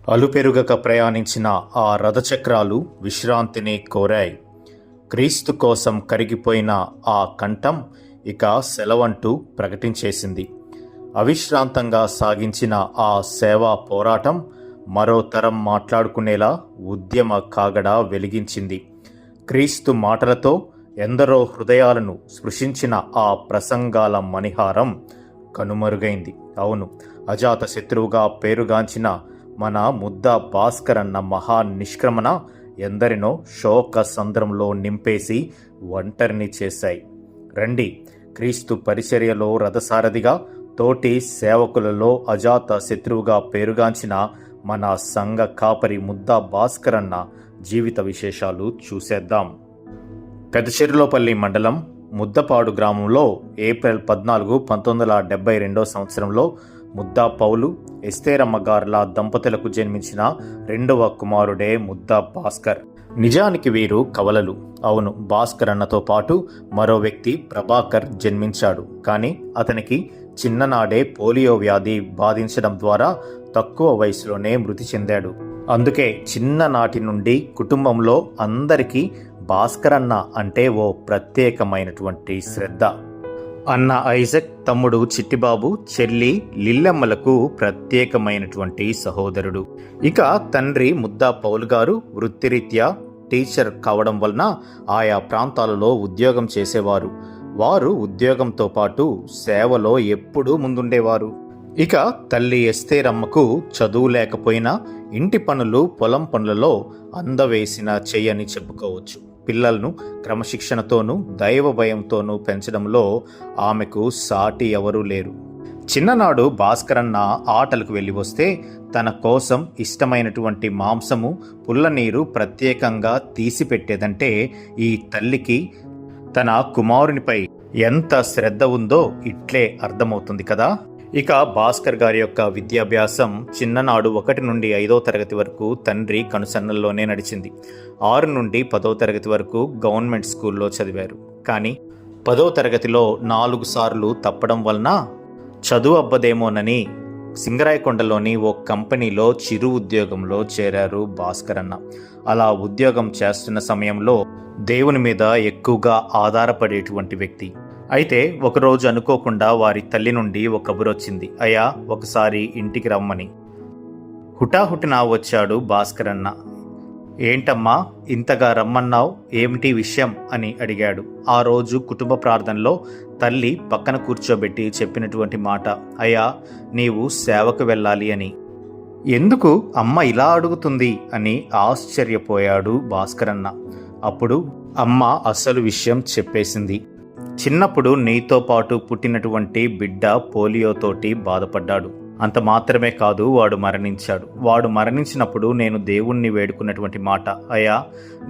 అలుపెరుగక ప్రయాణించిన ఆ రథచక్రాలు విశ్రాంతిని కోరాయి. క్రీస్తు కోసం కరిగిపోయిన ఆ కంఠం ఇక సెలవంటూ ప్రకటించేసింది. అవిశ్రాంతంగా సాగించిన ఆ సేవా పోరాటం మరో తరం మాట్లాడుకునేలా ఉద్యమ కాగడ వెలిగించింది. క్రీస్తు మాటలతో ఎందరో హృదయాలను స్పృశించిన ఆ ప్రసంగాల మణిహారం కనుమరుగైంది. అవును, అజాత శత్రువుగా పేరుగాంచిన మన ముద్ద భాస్కర్ అన్న మహా నిష్క్రమణ ఎందరినో శోక సంద్రంలో నింపేసి ఒంటరిని చేశాయి. రండి, క్రీస్తు పరిచర్యలో రథసారథిగా, తోటి సేవకులలో అజాత శత్రువుగా పేరుగాంచిన మన సంఘ కాపరి ముద్ద భాస్కర్ అన్న జీవిత విశేషాలు చూసేద్దాం. పెదచెర్లోపల్లి మండలం ముద్దపాడు గ్రామంలో ఏప్రిల్ 14, 1972 సంవత్సరంలో ముద్దా పౌలు, ఎస్తేరమ్మ గార్ల దంపతులకు జన్మించిన రెండవ కుమారుడే ముద్దా భాస్కర్. నిజానికి వీరు కవలలు. అవును, భాస్కర్ అన్నతో పాటు మరో వ్యక్తి ప్రభాకర్ జన్మించాడు. కానీ అతనికి చిన్ననాడే పోలియో వ్యాధి బాధించడం ద్వారా తక్కువ వయసులోనే మృతి చెందాడు. అందుకే చిన్ననాటి నుండి కుటుంబంలో అందరికీ భాస్కర్ అన్న అంటే ఓ ప్రత్యేకమైనటువంటి శ్రద్ధ. అన్న ఐజక్, తమ్ముడు చిట్టిబాబు, చెల్లి లిల్లమ్మలకు ప్రత్యేకమైనటువంటి సహోదరుడు. ఇక తండ్రి ముద్దా పౌలు గారు వృత్తిరీత్యా టీచర్ కావడం వలన ఆయా ప్రాంతాలలో ఉద్యోగం చేసేవారు. వారు ఉద్యోగంతో పాటు సేవలో ఎప్పుడూ ముందుండేవారు. ఇక తల్లి ఎస్తేరమ్మకు చదువు లేకపోయినా ఇంటి పనులు, పొలం పనులలో అందవేసిన చెయ్యని చెప్పుకోవచ్చు. పిల్లలను క్రమశిక్షణతోనూ దైవ భయంతోనూ పెంచడంలో ఆమెకు సాటి ఎవరూ లేరు. చిన్ననాడు భాస్కర్ అన్న ఆటలకు వెళ్ళి వస్తే తన కోసం ఇష్టమైనటువంటి మాంసము, పుల్లనీరు ప్రత్యేకంగా తీసిపెట్టేదంటే ఈ తల్లికి తన కుమారునిపై ఎంత శ్రద్ధ ఉందో ఇట్లే అర్థమవుతుంది కదా. ఇక భాస్కర్ గారి యొక్క విద్యాభ్యాసం చిన్ననాడు 1 నుండి 5వ తరగతి వరకు తండ్రి కనుసన్నల్లోనే నడిచింది. 6 నుండి 10వ తరగతి వరకు గవర్నమెంట్ స్కూల్లో చదివారు. కానీ 10వ తరగతిలో 4 సార్లు తప్పడం వలన చదువు అబ్బదేమోనని సింగరాయకొండలోని ఓ కంపెనీలో చిరు ఉద్యోగంలో చేరారు భాస్కర్ అన్న. అలా ఉద్యోగం చేస్తున్న సమయంలో దేవుని మీద ఎక్కువగా ఆధారపడేటువంటి వ్యక్తి. అయితే ఒకరోజు అనుకోకుండా వారి తల్లి నుండి ఒక కబురొచ్చింది. అయ్యా, ఒకసారి ఇంటికి రమ్మని. హుటాహుటిన వచ్చాడు భాస్కర్ అన్న. ఏంటమ్మా ఇంతగా రమ్మన్నావు, ఏమిటి విషయం అని అడిగాడు. ఆ రోజు కుటుంబ ప్రార్థనలో తల్లి పక్కన కూర్చోబెట్టి చెప్పినటువంటి మాట, అయ్యా నీవు సేవకు వెళ్ళాలి అని. ఎందుకు అమ్మ ఇలా అడుగుతుంది అని ఆశ్చర్యపోయాడు భాస్కర్ అన్న. అప్పుడు అమ్మ అసలు విషయం చెప్పేసింది. చిన్నప్పుడు నీతో పాటు పుట్టినటువంటి బిడ్డ పోలియోతోటి బాధపడ్డాడు. అంత మాత్రమే కాదు, వాడు మరణించాడు. వాడు మరణించినప్పుడు నేను దేవుణ్ణి వేడుకున్నటువంటి మాట, అయ్యా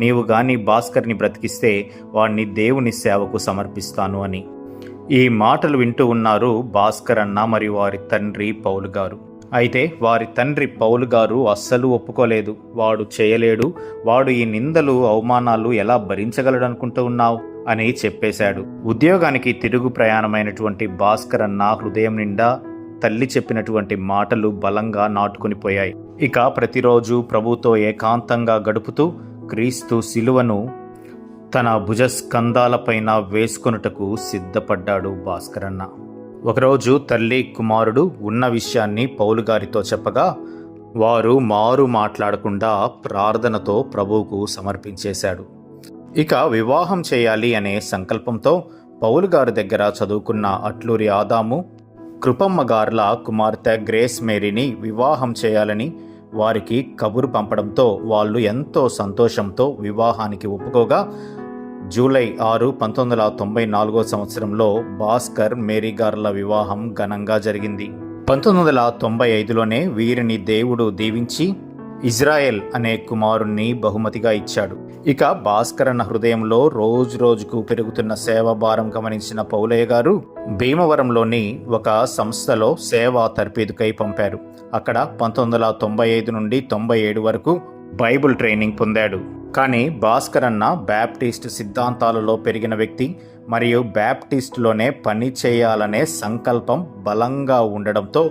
నీవు గాని భాస్కర్ని బ్రతికిస్తే వాడిని దేవుని సేవకు సమర్పిస్తాను అని. ఈ మాటలు వింటూ ఉన్నారు భాస్కర్ అన్న మరియు వారి తండ్రి పౌలు గారు. అయితే వారి తండ్రి పౌలు గారు అస్సలు ఒప్పుకోలేదు. వాడు చేయలేడు, వాడు ఈ నిందలు, అవమానాలు ఎలా భరించగలడు అనుకుంటూ ఉన్నావు అని చెప్పేశాడు. ఉద్యోగానికి తిరుగు ప్రయాణమైనటువంటి భాస్కర్ అన్న హృదయం నిండా తల్లి చెప్పినటువంటి మాటలు బలంగా నాటుకుని పోయాయి. ఇక ప్రతిరోజు ప్రభుతో ఏకాంతంగా గడుపుతూ క్రీస్తు శిలువను తన భుజస్కంధాలపైన వేసుకొనుటకు సిద్ధపడ్డాడు భాస్కర్ అన్న. ఒకరోజు తల్లి, కుమారుడు ఉన్న విషయాన్ని పౌలు గారితో చెప్పగా వారు మారు మాట్లాడకుండా ప్రార్థనతో ప్రభువుకు సమర్పించేశాడు. ఇక వివాహం చేయాలి అనే సంకల్పంతో పౌలు గారి దగ్గర చదువుకున్న అట్లూరి ఆదాము, కృపమ్మ గార్ల కుమార్తె గ్రేస్ మేరీని వివాహం చేయాలని వారికి కబురు పంపడంతో వాళ్ళు ఎంతో సంతోషంతో వివాహానికి ఒప్పుకోగా జూలై 6, 1994 సంవత్సరంలో భాస్కర్, మేరీ గార్ల వివాహం ఘనంగా జరిగింది. 1995లోనే వీరిని దేవుడు దీవించి ఇజ్రాయెల్ అనే కుమారుణ్ణి బహుమతిగా ఇచ్చాడు. ఇక భాస్కర్ అన్న హృదయంలో రోజు రోజుకు పెరుగుతున్న సేవ భారం గమనించిన పౌలయ్య గారు భీమవరంలోని ఒక సంస్థలో సేవా తర్పీదుకై పంపారు. అక్కడ 1995 నుండి 97 వరకు బైబుల్ ట్రైనింగ్ పొందాడు. కానీ భాస్కర్ అన్న బ్యాప్టిస్ట్ సిద్ధాంతాలలో పెరిగిన వ్యక్తి మరియు బ్యాప్టిస్టులోనే పని చేయాలనే సంకల్పం బలంగా ఉండడంతో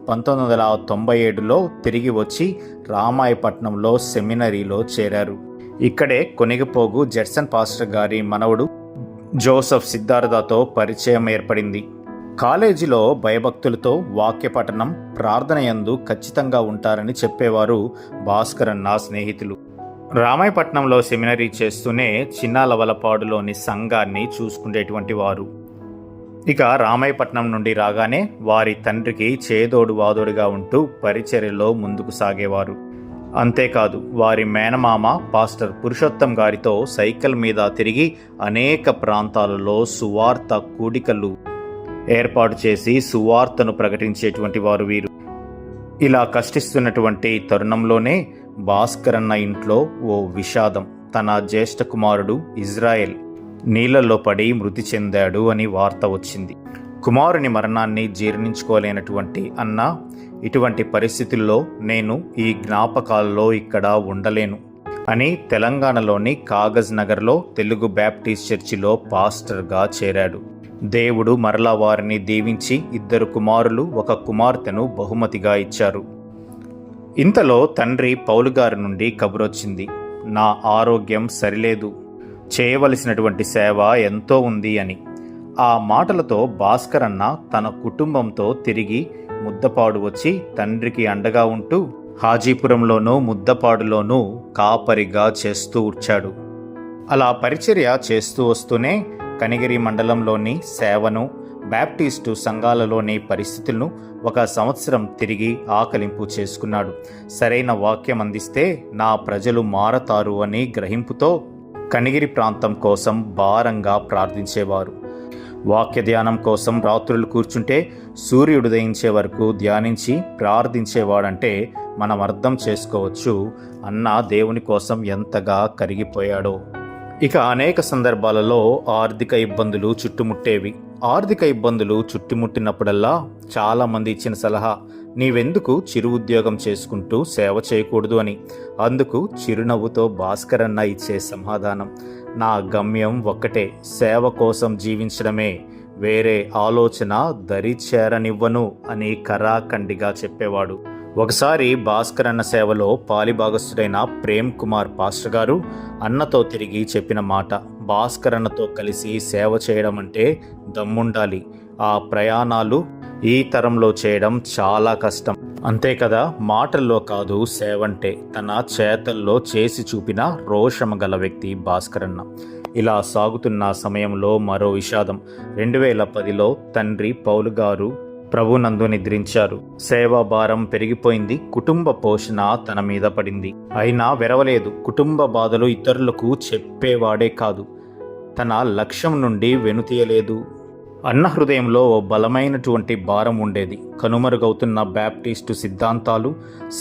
1997లో తిరిగి వచ్చి రామాయపట్నంలో సెమినరీలో చేరారు. ఇక్కడే కొనిగిపోగు జెడ్సన్ పాస్టర్ గారి మనవడు జోసెఫ్ సిద్ధార్థతో పరిచయం ఏర్పడింది. కాలేజీలో భయభక్తులతో వాక్య పఠనం, ప్రార్థన యందు ఖచ్చితంగా ఉంటారని చెప్పేవారు భాస్కర్ అన్న స్నేహితులు. రామాయపట్నంలో సెమినరీ చేస్తూనే చిన్నాలవలపాడులోని సంఘాన్ని చూసుకునేటువంటి వారు. ఇక రామాయపట్నం నుండి రాగానే వారి తండ్రికి చేదోడు వాదోడుగా ఉంటూ పరిచర్యలో ముందుకు సాగేవారు. అంతేకాదు వారి మేనమామ పాస్టర్ పురుషోత్తం గారితో సైకిల్ మీద తిరిగి అనేక ప్రాంతాలలో సువార్త కూడికలు ఏర్పాటు చేసి సువార్తను ప్రకటించేటువంటి వారు వీరు. ఇలా కష్టిస్తున్నటువంటి తరుణంలోనే భాస్కర్ అన్న ఇంట్లో ఓ విషాదం. తన జ్యేష్ఠ కుమారుడు ఇజ్రాయెల్ నీళ్లలో పడి మృతి చెందాడు అని వార్త వచ్చింది. కుమారుని మరణాన్ని జీర్ణించుకోలేనటువంటి అన్న, ఇటువంటి పరిస్థితుల్లో నేను ఈ జ్ఞాపకాలలో ఇక్కడ ఉండలేను అని తెలంగాణలోని కాగజ్ నగర్లో తెలుగు బ్యాప్టిస్ట్ చర్చిలో పాస్టర్గా చేరాడు. దేవుడు మరలా వారిని దీవించి 2 కుమారులు 1 కుమార్తెను బహుమతిగా ఇచ్చారు. ఇంతలో తండ్రి పౌలు గారి నుండి కబురొచ్చింది. నా ఆరోగ్యం సరిలేదు, చేయవలసినటువంటి సేవ ఎంతో ఉంది అని. ఆ మాటలతో భాస్కర్ అన్న తన కుటుంబంతో తిరిగి ముద్దపాడు వచ్చి తండ్రికి అండగా ఉంటూ హాజీపురంలోనూ ముద్దపాడులోనూ కాపరిగా చేస్తూ వచ్చాడు. అలా పరిచర్య చేస్తూ వస్తూనే కనిగిరి మండలంలోని సేవను, బ్యాప్టిస్టు సంఘాలలోని పరిస్థితులను 1 సంవత్సరం తిరిగి ఆకలింపు చేసుకున్నాడు. సరైన వాక్యం అందిస్తే నా ప్రజలు మారతారు అని గ్రహింపుతో కనిగిరి ప్రాంతం కోసం భారంగా ప్రార్థించేవారు. వాక్య ధ్యానం కోసం రాత్రులు కూర్చుంటే సూర్యుడు ఉదయించే వరకు ధ్యానించి ప్రార్థించేవాడంటే మనం అర్థం చేసుకోవచ్చు అన్న దేవుని కోసం ఎంతగా కరిగిపోయాడో. ఇక అనేక సందర్భాలలో ఆర్థిక ఇబ్బందులు చుట్టుముట్టేవి. ఆర్థిక ఇబ్బందులు చుట్టుముట్టినప్పుడల్లా చాలామంది ఇచ్చిన సలహా, నీవెందుకు చిరు ఉద్యోగం చేసుకుంటూ సేవ చేయకూడదు అని. అందుకు చిరునవ్వుతో భాస్కర్ అన్న ఇచ్చే సమాధానం, నా గమ్యం ఒక్కటే, సేవ కోసం జీవించడమే, వేరే ఆలోచన దరి చేరనివ్వను అని కరాఖండిగా చెప్పేవాడు. ఒకసారి భాస్కర్ అన్న సేవలో పాలిభాగస్థుడైన ప్రేమ్ కుమార్ పాస్టర్ గారు అన్నతో తిరిగి చెప్పిన మాట, భాస్కర్ అన్నతో కలిసి సేవ చేయడం అంటే దమ్ముండాలి, ఆ ప్రయాణాలు ఈ తరంలో చేయడం చాలా కష్టం. అంతే కదా, మాటల్లో కాదు సేవంటే, తన చేతల్లో చేసి చూపిన రోషమ గల వ్యక్తి భాస్కర్ అన్న. ఇలా సాగుతున్న సమయంలో మరో విషాదం. 2010లో తండ్రి పౌలు గారు ప్రభునందు నిద్రించారు. సేవా భారం పెరిగిపోయింది. కుటుంబ పోషణ తన మీద పడింది. అయినా వెరవలేదు. కుటుంబ బాధలు ఇతరులకు చెప్పేవాడే కాదు, తన లక్ష్యం నుండి వెనుతీయలేదు. అన్న హృదయంలో ఓ బలమైనటువంటి భారం ఉండేది. కనుమరుగవుతున్న బ్యాప్టిస్టు సిద్ధాంతాలు,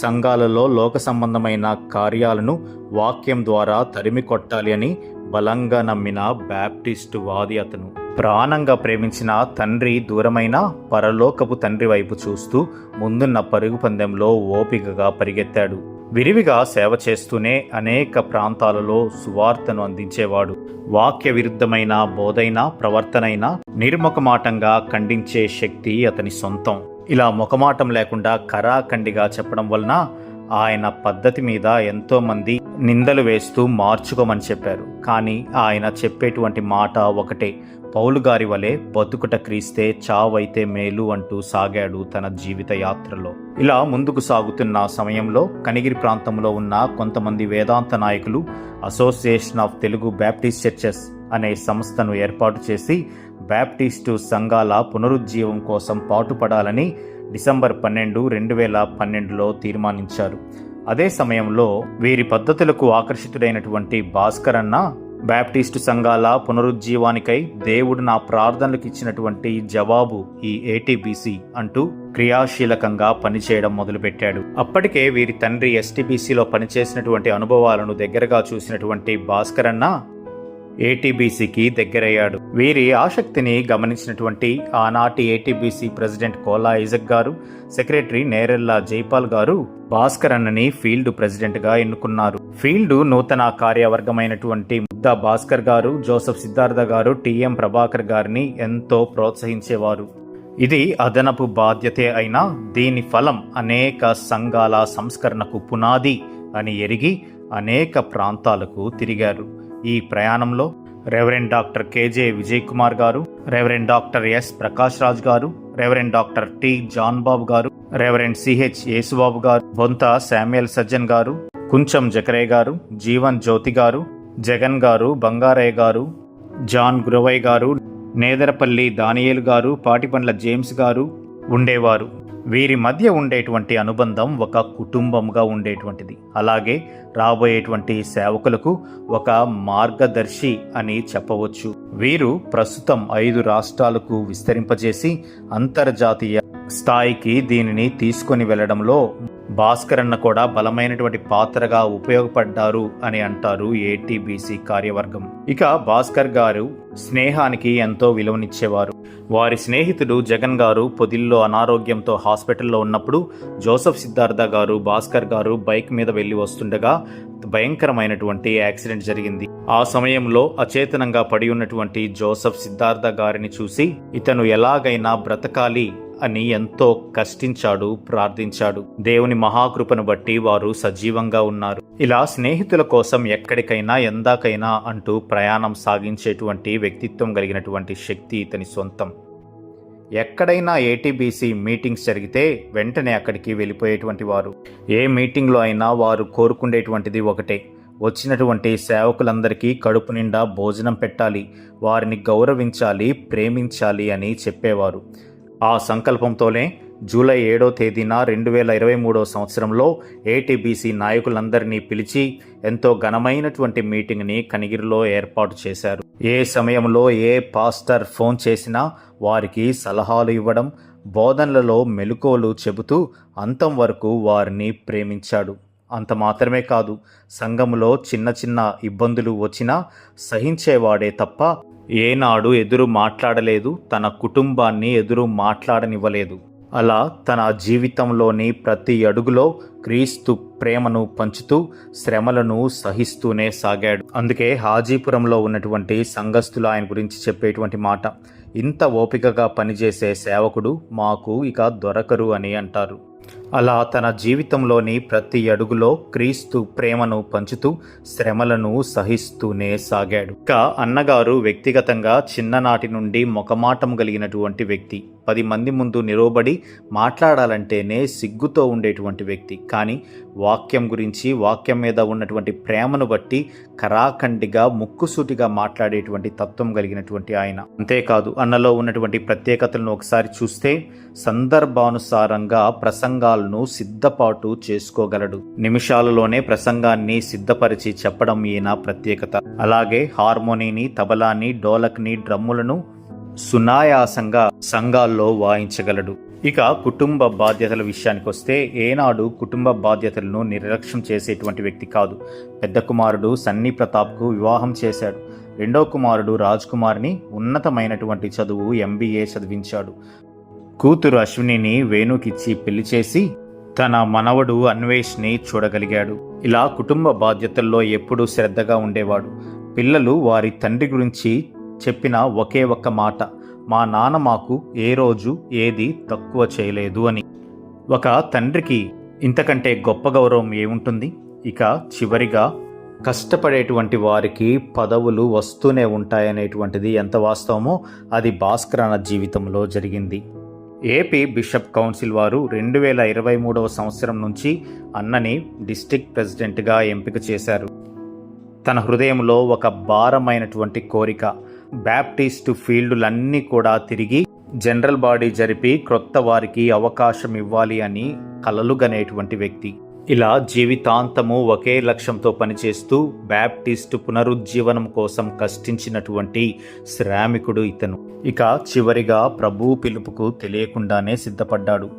సంఘాలలో లోక సంబంధమైన కార్యాలను వాక్యం ద్వారా తరిమి కొట్టాలి అని బలంగా నమ్మిన బ్యాప్టిస్టు వాది అతను. ప్రాణంగా ప్రేమించిన తండ్రి దూరమైన పరలోకపు తండ్రి వైపు చూస్తూ ముందున్న పరుగు పందెంలో ఓపికగా పరిగెత్తాడు. విరివిగా సేవ చేస్తూనే అనేక ప్రాంతాలలో సువార్తను అందించేవాడు. వాక్య విరుద్ధమైన బోధైన ప్రవర్తనైన నిర్ముఖమాటంగా ఖండించే శక్తి అతని సొంతం. ఇలా ముఖమాటం లేకుండా కరాఖండిగా చెప్పడం వలన ఆయన పద్ధతి మీద ఎంతో మంది నిందలు వేస్తూ మార్చుకోమని చెప్పారు. కానీ ఆయన చెప్పేటువంటి మాట ఒకటే, పౌలు గారి వలె బతుకుట క్రీస్తే, చావైతే మేలు అంటూ సాగాడు తన జీవిత యాత్రలో. ఇలా ముందుకు సాగుతున్న సమయంలో కనిగిరి ప్రాంతంలో ఉన్న కొంతమంది వేదాంత నాయకులు association of Telugu Baptist churches అనే సంస్థను ఏర్పాటు చేసి బ్యాప్టిస్టు సంఘాల పునరుజ్జీవం కోసం పాటుపడాలని డిసెంబర్ 12, 2012లో తీర్మానించారు. అదే సమయంలో వీరి పద్ధతులకు ఆకర్షితుడైనటువంటి భాస్కర్ అన్న బ్యాప్టిస్టు సంఘాల పునరుజ్జీవానికై దేవుడు నా ప్రార్థనలకు ఇచ్చినటువంటి జవాబు ఈ ఏటీబీసీ అంటూ క్రియాశీలకంగా పనిచేయడం మొదలుపెట్టాడు. అప్పటికే వీరి తండ్రి ఎస్టీబీసీలో పనిచేసినటువంటి అనుభవాలను దగ్గరగా చూసినటువంటి భాస్కర్ అన్న ఏటీబీసీకి దగ్గరయ్యాడు. వీరి ఆసక్తిని గమనించినటువంటి ఆనాటి ఏటీబీసీ ప్రెసిడెంట్ కోలా ఐజక్ గారు, సెక్రటరీ నేరెల్లా జైపాల్ గారు భాస్కర్ అన్నని ఫీల్డ్ ప్రెసిడెంట్గా ఎన్నుకున్నారు. ఫీల్డ్ నూతన కార్యవర్గమైనటువంటి ముద్దా భాస్కర్ గారు, జోసెఫ్ సిద్ధార్థ గారు, టిఎం ప్రభాకర్ గారిని ఎంతో ప్రోత్సహించేవారు. ఇది అదనపు బాధ్యతే అయినా దీని ఫలం అనేక సంఘాల సంస్కరణకు పునాది అని ఎరిగి అనేక ప్రాంతాలకు తిరిగారు. ఈ ప్రయాణంలో reverend doctor KJ Vijay Kumar గారు, reverend doctor S Prakash Raj గారు, reverend doctor T John Babu గారు, రెవరెండ్ సిహెచ్ యేసుబాబు గారు, బొంత శామ్యుయల్ సజ్జన్ గారు, కుంచం జకరే గారు, జీవన్ జ్యోతి గారు, జగన్ గారు, బంగారయ్య గారు, జాన్ గురవయ్య గారు, నేదరపల్లి దానియేలు గారు, పాటిపండ్ల జేమ్స్ గారు ఉండేవారు. వీరి మధ్య ఉండేటువంటి అనుబంధం ఒక కుటుంబంగా ఉండేటువంటిది. అలాగే రాబోయేటువంటి సేవకులకు ఒక మార్గదర్శి అని చెప్పవచ్చు. వీరు ప్రస్తుతం 5 రాష్ట్రాలకు విస్తరింపజేసి అంతర్జాతీయ స్థాయికి దీనిని తీసుకొని వెళ్లడంలో భాస్కర్ అన్న కూడా బలమైనటువంటి పాత్రగా ఉపయోగపడ్డారు అని అంటారు ఏటీబీసీ కార్యవర్గం. ఇక భాస్కర్ గారు స్నేహానికి ఎంతో విలువనిచ్చేవారు. వారి స్నేహితుడు జగన్ గారు పొదిల్లో అనారోగ్యంతో హాస్పిటల్లో ఉన్నప్పుడు జోసెఫ్ సిద్ధార్థ గారు, భాస్కర్ గారు బైక్ మీద వెళ్లి వస్తుండగా భయంకరమైనటువంటి యాక్సిడెంట్ జరిగింది. ఆ సమయంలో అచేతనంగా పడి ఉన్నటువంటి జోసెఫ్ సిద్ధార్థ గారిని చూసి ఇతను ఎలాగైనా బ్రతకాలి అని ఎంతో కష్టించాడు, ప్రార్థించాడు. దేవుని మహాకృపను బట్టి వారు సజీవంగా ఉన్నారు. ఇలా స్నేహితుల కోసం ఎక్కడికైనా ఎందాకైనా అంటూ ప్రయాణం సాగించేటువంటి వ్యక్తిత్వం కలిగినటువంటి శక్తి ఇతని సొంతం. ఎక్కడైనా ఏటీబీసీ మీటింగ్స్ జరిగితే వెంటనే అక్కడికి వెళ్ళిపోయేటువంటి వారు. ఏ మీటింగ్లో అయినా వారు కోరుకునేటువంటిది ఒకటే, వచ్చినటువంటి సేవకులందరికీ కడుపు నిండా భోజనం పెట్టాలి, వారిని గౌరవించాలి, ప్రేమించాలి అని చెప్పేవారు. ఆ సంకల్పంతోనే జూలై 7వ తేదీన 2023 సంవత్సరంలో ఏటీబీసీ నాయకులందరినీ పిలిచి ఎంతో ఘనమైనటువంటి మీటింగ్ని కనిగిరిలో ఏర్పాటు చేశారు. ఏ సమయంలో ఏ పాస్టర్ ఫోన్ చేసినా వారికి సలహాలు ఇవ్వడం, బోధనలలో మెలకువలు చెబుతూ అంతం వరకు వారిని ప్రేమించాడు. అంత మాత్రమే కాదు, సంఘములో చిన్న చిన్న ఇబ్బందులు వచ్చినా సహించేవాడే తప్ప ఏనాడు ఎదురు మాట్లాడలేదు, తన కుటుంబాన్ని ఎదురు మాట్లాడనివ్వలేదు. అలా తన జీవితంలోని ప్రతి అడుగులో క్రీస్తు ప్రేమను పంచుతూ శ్రమలను సహిస్తూనే సాగాడు. అందుకే హాజీపురంలో ఉన్నటువంటి సంఘస్థులు ఆయన గురించి చెప్పేటువంటి మాట, ఇంత ఓపికగా పనిచేసే సేవకుడు మాకు ఇక దొరకరు అని అంటారు. అలా తన జీవితంలోని ప్రతి అడుగులో క్రీస్తు ప్రేమను పంచుతూ శ్రమలను సహిస్తూనే సాగాడు. ఇక అన్నగారు వ్యక్తిగతంగా చిన్ననాటి నుండి మొకమాటం కలిగినటువంటి వ్యక్తి. 10 మంది ముందు నిలబడి మాట్లాడాలంటేనే సిగ్గుతో ఉండేటువంటి వ్యక్తి. కానీ వాక్యం గురించి, వాక్యం మీద ఉన్నటువంటి ప్రేమను బట్టి కరాఖండిగా ముక్కుసూటిగా మాట్లాడేటువంటి తత్వం కలిగినటువంటి ఆయన. అంతేకాదు, అన్నలో ఉన్నటువంటి ప్రత్యేకతలను ఒకసారి చూస్తే సందర్భానుసారంగా ప్రసంగాలను సిద్ధపాటు చేసుకోగలడు. నిమిషాలలోనే ప్రసంగాన్ని సిద్ధపరిచి చెప్పడం ఈయన ప్రత్యేకత. అలాగే హార్మోనీని, తబలాని, డోలక్ని, డ్రమ్ములను సునాయాసంగా సంఘాల్లో వాయించగలడు. ఇక కుటుంబ బాధ్యతల విషయానికి వస్తే ఏనాడు కుటుంబ బాధ్యతలను నిర్లక్ష్యం చేసేటువంటి వ్యక్తి కాదు. పెద్ద కుమారుడు సన్నీ ప్రతాప్కు వివాహం చేశాడు. రెండో కుమారుడు రాజ్ కుమార్ని ఉన్నతమైనటువంటి చదువు MBA చదివించాడు. కూతురు అశ్వినిని వేణుకిచ్చి పెళ్లి చేసి తన మనవడు అన్వేష్ని చూడగలిగాడు. ఇలా కుటుంబ బాధ్యతల్లో ఎప్పుడూ శ్రద్ధగా ఉండేవాడు. పిల్లలు వారి తండ్రి గురించి చెప్పిన ఒకే ఒక్క మాట, మా నాన్న మాకు ఏ రోజు ఏది తక్కువ చేయలేదు అని. ఒక తండ్రికి ఇంతకంటే గొప్ప గౌరవం ఏముంటుంది? ఇక చివరిగా కష్టపడేటువంటి వారికి పదవులు వస్తూనే ఉంటాయనేటువంటిది ఎంత వాస్తవమో అది భాస్కర్ అన్న జీవితంలో జరిగింది. ఏపీ బిషప్ కౌన్సిల్ వారు 2023 సంవత్సరం నుంచి అన్నని డిస్ట్రిక్ట్ ప్రెసిడెంట్గా ఎంపిక చేశారు. తన హృదయంలో ఒక భారమైనటువంటి కోరిక, బ్యాప్టిస్టు ఫీల్డులన్నీ కూడా తిరిగి జనరల్ బాడీ జరిపి క్రొత్త వారికి అవకాశం ఇవ్వాలి అని కలలుగనేటువంటి వ్యక్తి. ఇలా జీవితాంతము ఒకే లక్ష్యంతో పనిచేస్తూ బ్యాప్టిస్టు పునరుజ్జీవనం కోసం కష్టించినటువంటి శ్రామికుడు ఇతను. ఇక చివరిగా ప్రభు పిలుపుకు తెలియకుండానే సిద్ధపడ్డాడు.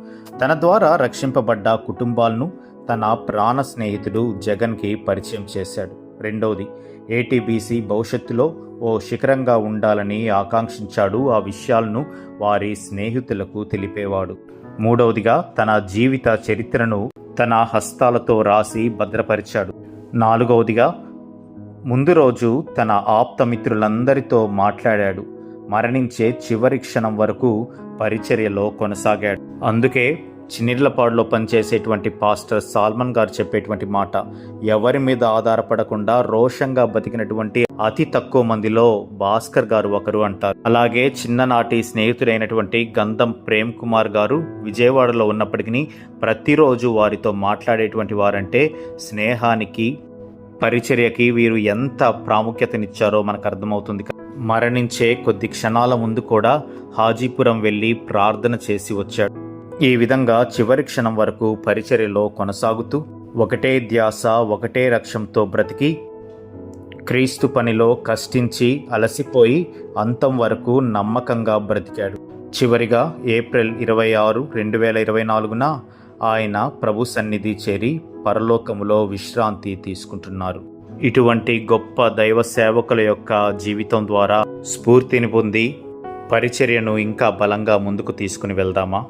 తన ద్వారా రక్షింపబడ్డ కుటుంబాలను తన ప్రాణ స్నేహితుడు జగన్కి పరిచయం చేశాడు. రెండవది, ఏటీబీసీ భవిష్యత్తులో ఓ శిఖరంగా ఉండాలని ఆకాంక్షించాడు. ఆ విషయాలను వారి స్నేహితులకు తెలిపేవాడు. మూడవదిగా, తన జీవిత చరిత్రను తన హస్తాలతో రాసి భద్రపరిచాడు. నాలుగవదిగా, ముందు రోజు తన ఆప్తమిత్రులందరితో మాట్లాడాడు. మరణించే చివరి క్షణం వరకు పరిచర్యలో కొనసాగాడు. అందుకే చిన్నిర్లపాడులో పనిచేసేటువంటి పాస్టర్ సాల్మన్ గారు చెప్పేటువంటి మాట, ఎవరి మీద ఆధారపడకుండా రోషంగా బతికినటువంటి అతి తక్కువ మందిలో భాస్కర్ గారు ఒకరు అంటారు. అలాగే చిన్ననాటి స్నేహితుడైనటువంటి గంధం ప్రేమ్ కుమార్ గారు విజయవాడలో ఉన్నప్పటికీ ప్రతిరోజు వారితో మాట్లాడేటువంటి వారంటే స్నేహానికి, పరిచర్యకి వీరు ఎంత ప్రాముఖ్యతనిచ్చారో మనకు అర్థమవుతుంది. మరణించే కొద్ది క్షణాల ముందు కూడా హాజీపురం వెళ్ళి ప్రార్థన చేసి వచ్చాడు. ఈ విధంగా చివరి క్షణం వరకు పరిచర్యలో కొనసాగుతూ ఒకటే ధ్యాస, ఒకటే లక్ష్యంతో బ్రతికి క్రీస్తు పనిలో కష్టించి అలసిపోయి అంతం వరకు నమ్మకంగా బ్రతికాడు. చివరిగా ఏప్రిల్ 26, 2024 ఆయన ప్రభు సన్నిధి చేరి పరలోకములో విశ్రాంతి తీసుకుంటున్నారు. ఇటువంటి గొప్ప దైవ సేవకుల యొక్క జీవితం ద్వారా స్ఫూర్తిని పొంది పరిచర్యను ఇంకా బలంగా ముందుకు తీసుకుని వెళ్దామా?